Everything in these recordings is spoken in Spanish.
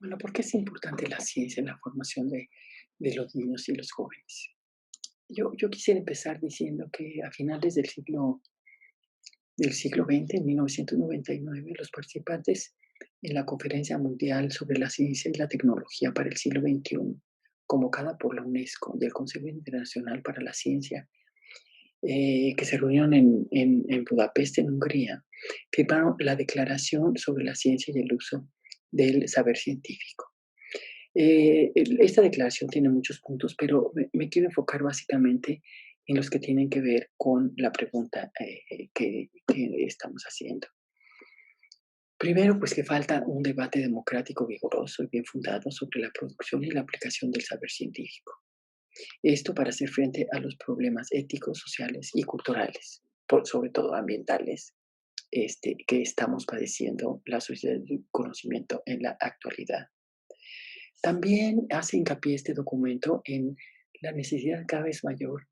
Bueno, ¿por qué es importante la ciencia en la formación de los niños y los jóvenes? Yo quisiera empezar diciendo que a finales del siglo XX, en 1999, los participantes en la Conferencia Mundial sobre la Ciencia y la Tecnología para el siglo XXI, convocada por la UNESCO y el Consejo Internacional para la Ciencia, que se reunieron en Budapest, en Hungría, firmaron la Declaración sobre la Ciencia y el Uso del Saber Científico. Esta declaración tiene muchos puntos, pero me quiero enfocar básicamente en los que tienen que ver con la pregunta que estamos haciendo. Primero, pues que falta un debate democrático vigoroso y bien fundado sobre la producción y la aplicación del saber científico. Esto para hacer frente a los problemas éticos, sociales y culturales, sobre todo ambientales, que estamos padeciendo la sociedad del conocimiento en la actualidad. También hace hincapié este documento en la necesidad cada vez mayor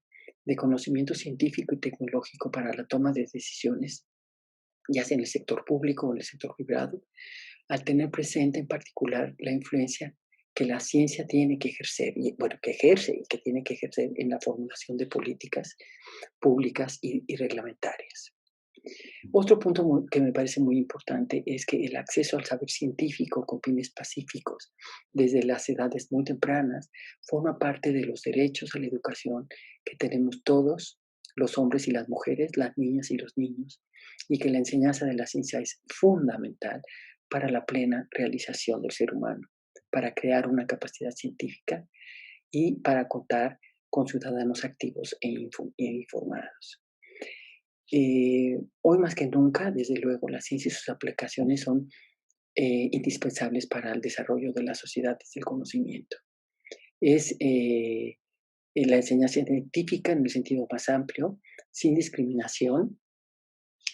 de conocimiento científico y tecnológico para la toma de decisiones, ya sea en el sector público o en el sector privado, al tener presente en particular la influencia que la ciencia tiene que ejercer, y bueno, que ejerce y que tiene que ejercer en la formulación de políticas públicas y reglamentarias. Otro punto que me parece muy importante es que el acceso al saber científico con fines pacíficos desde las edades muy tempranas forma parte de los derechos a la educación que tenemos todos, los hombres y las mujeres, las niñas y los niños, y que la enseñanza de la ciencia es fundamental para la plena realización del ser humano, para crear una capacidad científica y para contar con ciudadanos activos e informados. Hoy más que nunca, desde luego, la ciencia y sus aplicaciones son indispensables para el desarrollo de las sociedades del conocimiento. Es la enseñanza científica en el sentido más amplio, sin discriminación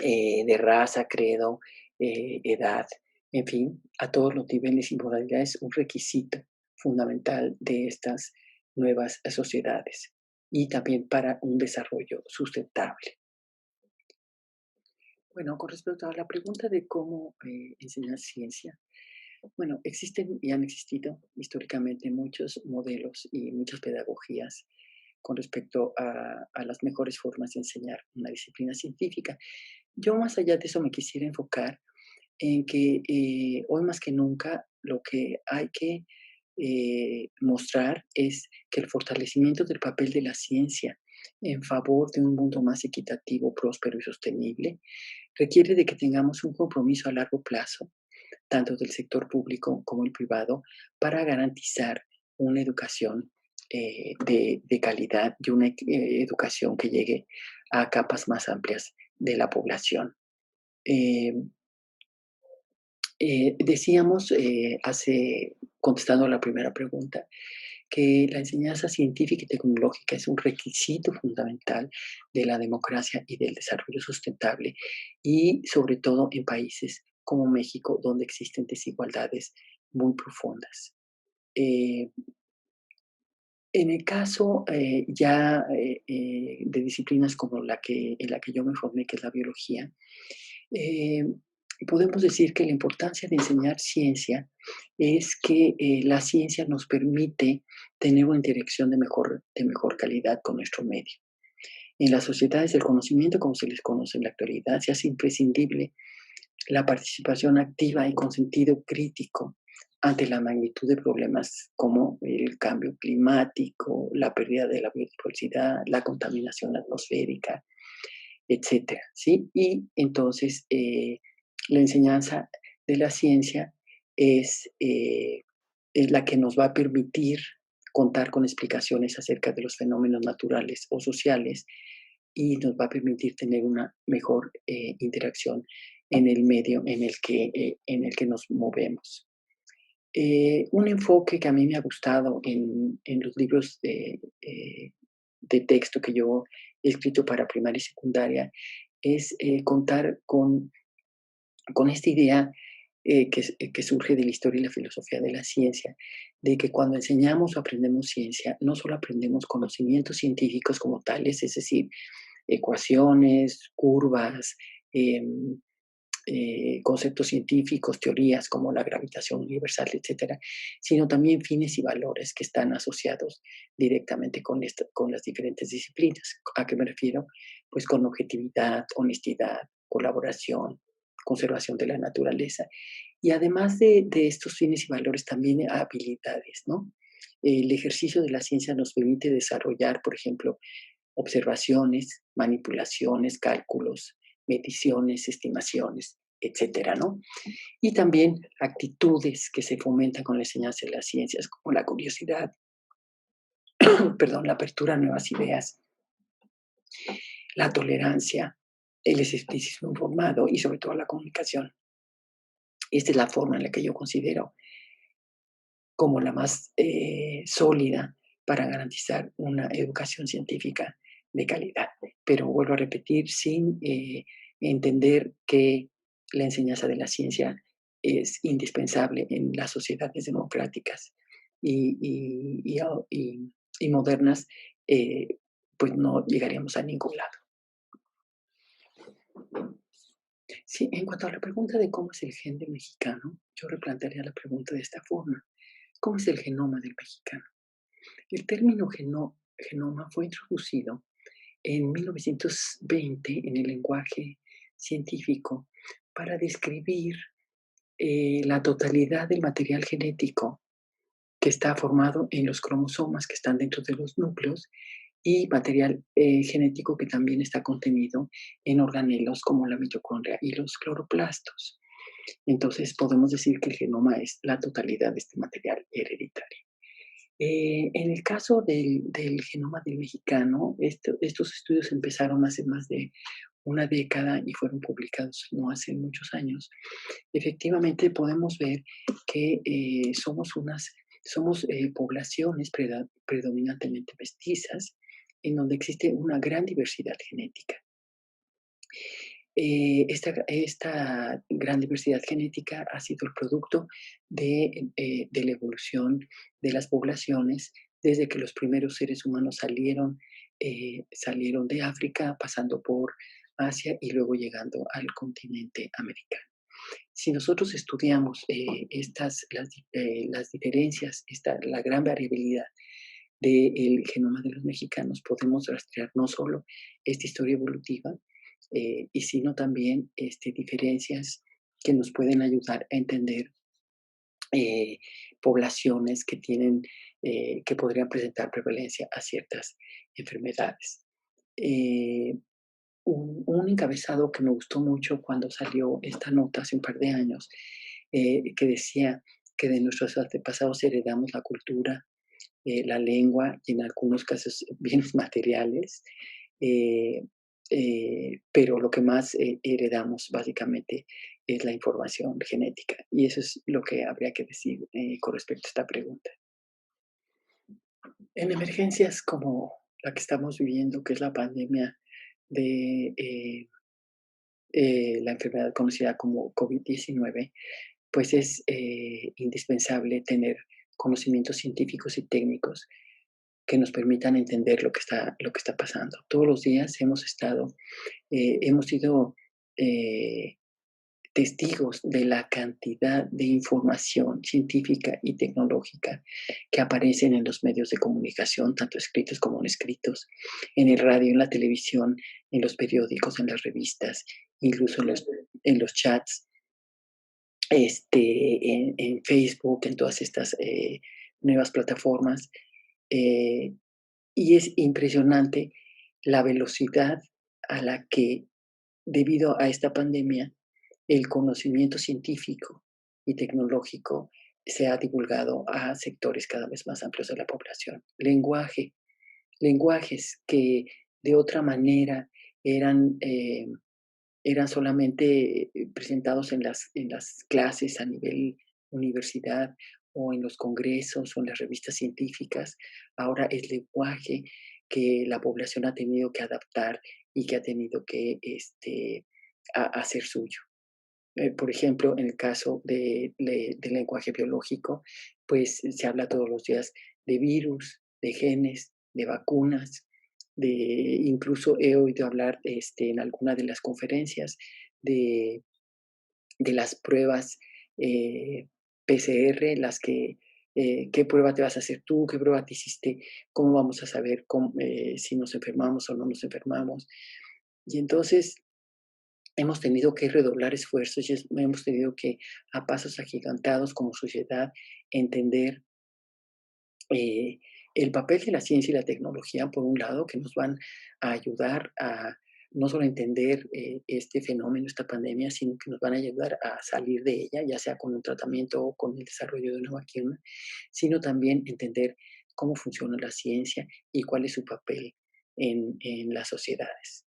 de raza, credo, edad, en fin, a todos los niveles y modalidades, un requisito fundamental de estas nuevas sociedades y también para un desarrollo sustentable. Bueno, con respecto a la pregunta de cómo enseñar ciencia, bueno, existen y han existido históricamente muchos modelos y muchas pedagogías con respecto a las mejores formas de enseñar una disciplina científica. Yo más allá de eso me quisiera enfocar en que hoy más que nunca lo que hay que mostrar es que el fortalecimiento del papel de la ciencia en favor de un mundo más equitativo, próspero y sostenible requiere de que tengamos un compromiso a largo plazo, tanto del sector público como el privado, para garantizar una educación de calidad y una educación que llegue a capas más amplias de la población. Eh, Decíamos contestando a la primera pregunta, que la enseñanza científica y tecnológica es un requisito fundamental de la democracia y del desarrollo sustentable, y sobre todo en países como México, donde existen desigualdades muy profundas. Eh, en el caso de disciplinas como en la que yo me formé, que es la biología, eh, podemos decir que la importancia de enseñar ciencia es que la ciencia nos permite tener una interacción de mejor calidad con nuestro medio. En las sociedades del conocimiento, como se les conoce en la actualidad, se hace imprescindible la participación activa y con sentido crítico ante la magnitud de problemas como el cambio climático, la pérdida de la biodiversidad, la contaminación atmosférica, etcétera, ¿sí? Y entonces, la enseñanza de la ciencia es, eh, es la que nos va a permitir contar con explicaciones acerca de los fenómenos naturales o sociales y nos va a permitir tener una mejor interacción en el medio en el que nos movemos. Un enfoque que a mí me ha gustado en los libros de texto que yo he escrito para primaria y secundaria es contar con esta idea que surge de la historia y la filosofía de la ciencia, de que cuando enseñamos o aprendemos ciencia, no solo aprendemos conocimientos científicos como tales, es decir, ecuaciones, curvas, em, conceptos científicos, teorías como la gravitación universal, etcétera, sino también fines y valores que están asociados directamente con las diferentes disciplinas. ¿A qué me refiero? Pues con objetividad, honestidad, colaboración, conservación de la naturaleza. Y además de estos fines y valores, también habilidades, ¿no? El ejercicio de la ciencia nos permite desarrollar, por ejemplo, observaciones, manipulaciones, cálculos, mediciones, estimaciones, etcétera, ¿no? Y también actitudes que se fomentan con la enseñanza de las ciencias, como la curiosidad, perdón, la apertura a nuevas ideas, la tolerancia, el escepticismo informado y sobre todo la comunicación. Esta es la forma en la que yo considero como la más sólida para garantizar una educación científica de calidad. Pero vuelvo a repetir, sin entender que la enseñanza de la ciencia es indispensable en las sociedades democráticas y, y- y a- y- y modernas, eh, pues no llegaríamos a ningún lado. Sí, en cuanto a la pregunta de cómo es el gen del mexicano, yo replantearía la pregunta de esta forma. ¿Cómo es el genoma del mexicano? El término genoma fue introducido en 1920 en el lenguaje científico para describir la totalidad del material genético que está formado en los cromosomas que están dentro de los núcleos y material genético que también está contenido en organelos como la mitocondria y los cloroplastos. Entonces podemos decir que el genoma es la totalidad de este material hereditario. En el caso del genoma del mexicano, estos estudios empezaron hace más de una década y fueron publicados no hace muchos años. Efectivamente, podemos ver que somos poblaciones predominantemente mestizas, en donde existe una gran diversidad genética. Esta gran diversidad genética ha sido el producto de la evolución de las poblaciones desde que los primeros seres humanos salieron de África, pasando por Asia y luego llegando al continente americano. Si nosotros estudiamos las diferencias, la gran variabilidad del genoma de los mexicanos, podemos rastrear no solo esta historia evolutiva, y sino también diferencias que nos pueden ayudar a entender eh, poblaciones que podrían presentar prevalencia a ciertas enfermedades. Eh, un encabezado que me gustó mucho cuando salió esta nota hace un par de años, que decía que de nuestros antepasados heredamos la cultura, la lengua y en algunos casos bienes materiales, eh, pero lo que más heredamos básicamente es la información genética. Y eso es lo que habría que decir con respecto a esta pregunta. En emergencias como la que estamos viviendo, que es la pandemia de la enfermedad conocida como COVID-19, pues es indispensable tener conocimientos científicos y técnicos que nos permitan entender lo que está pasando. Todos los días hemos sido eh, testigos de la cantidad de información científica y tecnológica que aparecen en los medios de comunicación, tanto escritos como no escritos, en el radio, en la televisión, en los periódicos, en las revistas, incluso en los chats, en Facebook, en todas estas nuevas plataformas. eh, y es impresionante la velocidad a la que, debido a esta pandemia, el conocimiento científico y tecnológico se ha divulgado a sectores cada vez más amplios de la población. Lenguajes que de otra manera eran, eran solamente presentados en las clases a nivel universidad o en los congresos o en las revistas científicas. Ahora es lenguaje que la población ha tenido que adaptar y que ha tenido que hacer suyo. Por ejemplo, en el caso del lenguaje biológico, pues se habla todos los días de virus, de genes, de vacunas, incluso he oído hablar en alguna de las conferencias de de las pruebas PCR, qué prueba te vas a hacer tú, qué prueba te hiciste, cómo vamos a saber si nos enfermamos o no nos enfermamos. Y entonces hemos tenido que redoblar esfuerzos y hemos tenido que, a pasos agigantados como sociedad, entender eh, el papel de la ciencia y la tecnología, por un lado, que nos van a ayudar a no solo entender este fenómeno, esta pandemia, sino que nos van a ayudar a salir de ella, ya sea con un tratamiento o con el desarrollo de una vacuna, sino también entender cómo funciona la ciencia y cuál es su papel en las sociedades.